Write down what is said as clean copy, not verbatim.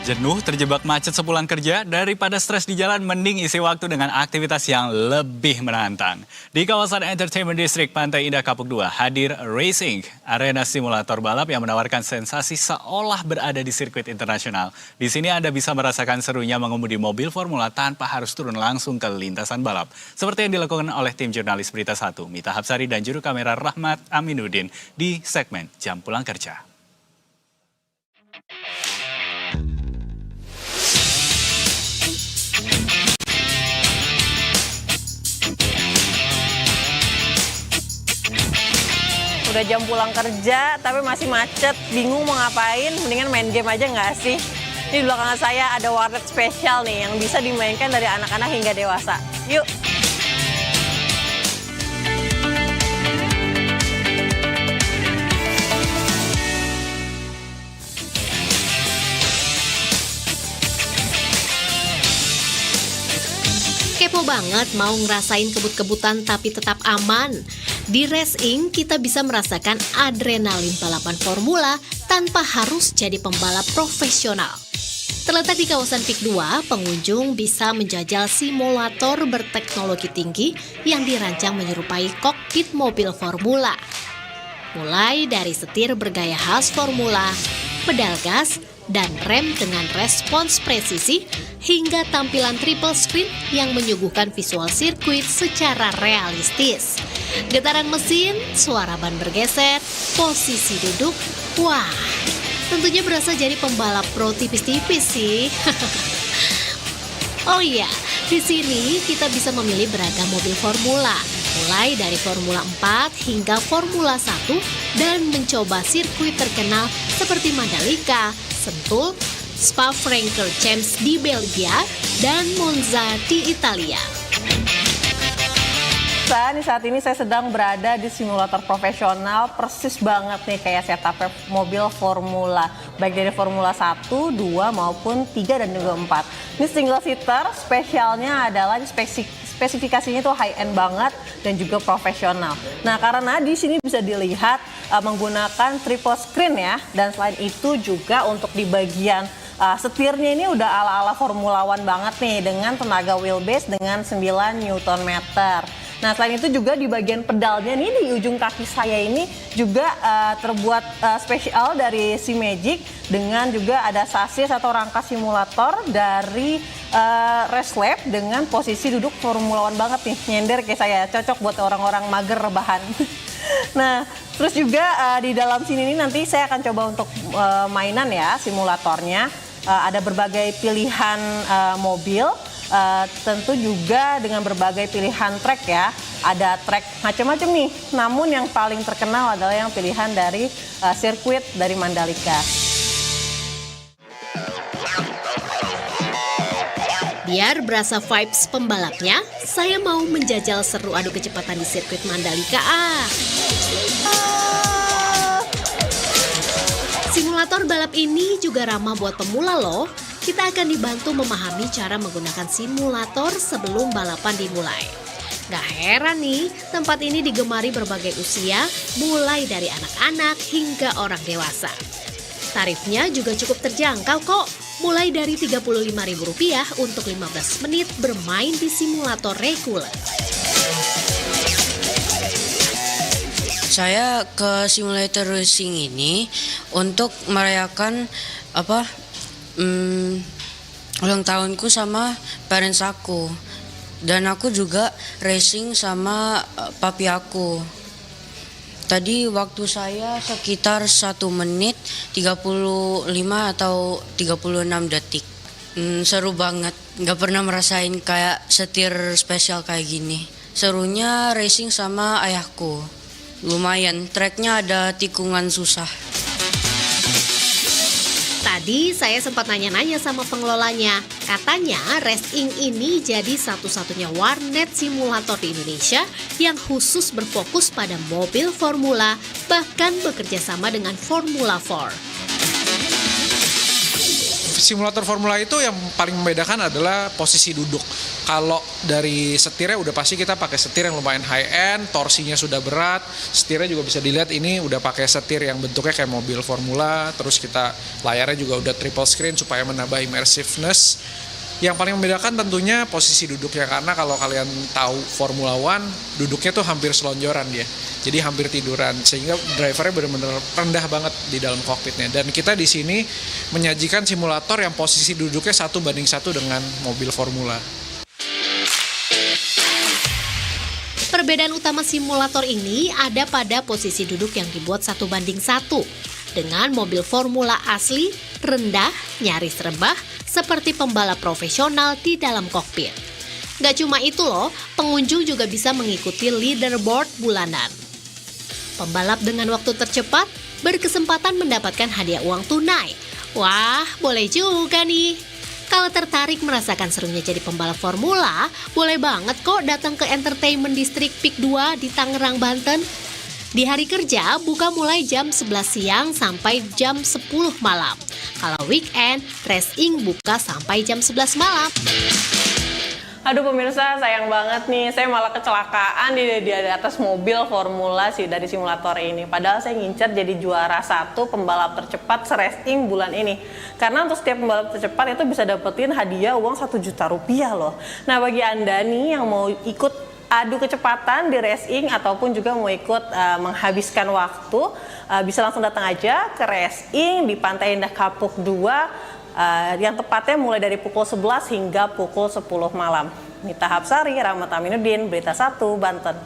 Jenuh terjebak macet sepulang kerja, daripada stres di jalan mending isi waktu dengan aktivitas yang lebih menantang. Di kawasan Entertainment District Pantai Indah Kapuk 2 hadir Racing, arena simulator balap yang menawarkan sensasi seolah berada di sirkuit internasional. Di sini Anda bisa merasakan serunya mengemudi mobil formula tanpa harus turun langsung ke lintasan balap. Seperti yang dilakukan oleh tim jurnalis Berita 1, Mita Hapsari dan juru kamera Rahmat Aminuddin di segmen Jam Pulang Kerja. Udah jam pulang kerja tapi masih macet, bingung mau ngapain, mendingan main game aja nggak sih? Ini di belakang saya ada warnet spesial nih yang bisa dimainkan dari anak-anak hingga dewasa. Yuk! Kepo banget mau ngerasain kebut-kebutan tapi tetap aman. Di Racing kita bisa merasakan adrenalin balapan formula tanpa harus jadi pembalap profesional. Terletak di kawasan PIK 2, pengunjung bisa menjajal simulator berteknologi tinggi yang dirancang menyerupai kokpit mobil formula. Mulai dari setir bergaya khas formula, pedal gas, dan rem dengan respons presisi, hingga tampilan triple screen yang menyuguhkan visual sirkuit secara realistis. Getaran mesin, suara ban bergeser, posisi duduk, wah, tentunya berasa jadi pembalap pro tipis-tipis sih. Oh iya, di sini kita bisa memilih beragam mobil formula, mulai dari Formula 4 hingga Formula 1 dan mencoba sirkuit terkenal seperti Mandalika, Sentul, Spa-Francorchamps di Belgia, dan Monza di Italia. Saat ini saya sedang berada di simulator profesional, persis banget nih kayak setup mobil formula. Baik dari Formula 1, 2, maupun 3 dan juga 4. Ini single seater, spesialnya adalah spesifikasinya itu high end banget dan juga profesional. Nah, karena di sini bisa dilihat menggunakan triple screen ya, dan selain itu juga untuk di bagian setirnya ini udah ala-ala Formula One banget nih dengan tenaga wheelbase dengan 9 Nm. Nah, selain itu juga di bagian pedalnya nih di ujung kaki saya ini juga terbuat spesial dari C-Magic dengan juga ada sasis atau rangka simulator dari Race Lab dengan posisi duduk Formula One banget nih, nyender kayak saya, cocok buat orang-orang mager rebahan. Nah, terus juga di dalam sini nih nanti saya akan coba untuk mainan ya simulatornya. Ada berbagai pilihan mobil, tentu juga dengan berbagai pilihan track ya. Ada track macam-macam nih, namun yang paling terkenal adalah yang pilihan dari sirkuit dari Mandalika. Biar berasa vibes pembalapnya, saya mau menjajal seru adu kecepatan di sirkuit Mandalika. Simulator balap ini juga ramah buat pemula loh. Kita akan dibantu memahami cara menggunakan simulator sebelum balapan dimulai. Gak heran nih, tempat ini digemari berbagai usia, mulai dari anak-anak hingga orang dewasa. Tarifnya juga cukup terjangkau kok, mulai dari Rp35.000 untuk 15 menit bermain di simulator reguler. Saya ke simulator racing ini untuk merayakan ulang tahunku sama parents aku, dan aku juga racing sama papi aku. Tadi waktu saya sekitar 1 menit 35 atau 36 detik. Seru banget, gak pernah merasain kayak setir spesial kayak gini. Serunya racing sama ayahku. Lumayan, treknya ada tikungan susah. Tadi saya sempat nanya-nanya sama pengelolanya. Katanya Racing ini jadi satu-satunya warnet simulator di Indonesia yang khusus berfokus pada mobil formula, bahkan bekerja sama dengan Formula 4. simulator formula itu yang paling membedakan adalah posisi duduk. Kalau dari setirnya udah pasti kita pakai setir yang lumayan high end, torsinya sudah berat, setirnya juga bisa dilihat ini udah pakai setir yang bentuknya kayak mobil formula, terus kita layarnya juga udah triple screen supaya menambah immersiveness. Yang paling membedakan tentunya posisi duduknya, karena kalau kalian tahu Formula One, duduknya tuh hampir selonjoran dia. Jadi hampir tiduran, sehingga drivernya benar-benar rendah banget di dalam kokpitnya. Dan kita di sini menyajikan simulator yang posisi duduknya 1:1 dengan mobil formula. Perbedaan utama simulator ini ada pada posisi duduk yang dibuat 1:1. Dengan mobil formula asli, rendah, nyaris rebah, seperti pembalap profesional di dalam kokpit. Gak cuma itu loh, pengunjung juga bisa mengikuti leaderboard bulanan. Pembalap dengan waktu tercepat berkesempatan mendapatkan hadiah uang tunai. Wah, boleh juga nih. Kalau tertarik merasakan serunya jadi pembalap formula, boleh banget kok datang ke Entertainment District Peak 2 di Tangerang, Banten. Di hari kerja, buka mulai jam 11 siang sampai jam 10 malam. Kalau weekend, racing buka sampai jam 11 malam. Aduh pemirsa, sayang banget nih, saya malah kecelakaan di atas mobil formula sih dari simulator ini. Padahal saya ngincer jadi juara 1 pembalap tercepat racing bulan ini. Karena untuk setiap pembalap tercepat itu bisa dapetin hadiah uang 1 juta rupiah loh. Nah bagi Anda nih yang mau ikut adu kecepatan di racing ataupun juga mau ikut menghabiskan waktu, bisa langsung datang aja ke racing di Pantai Indah Kapuk 2 yang tepatnya mulai dari pukul 11 hingga pukul 10 malam. Mita Hapsari, Rahmat Aminuddin, Berita 1, Banten.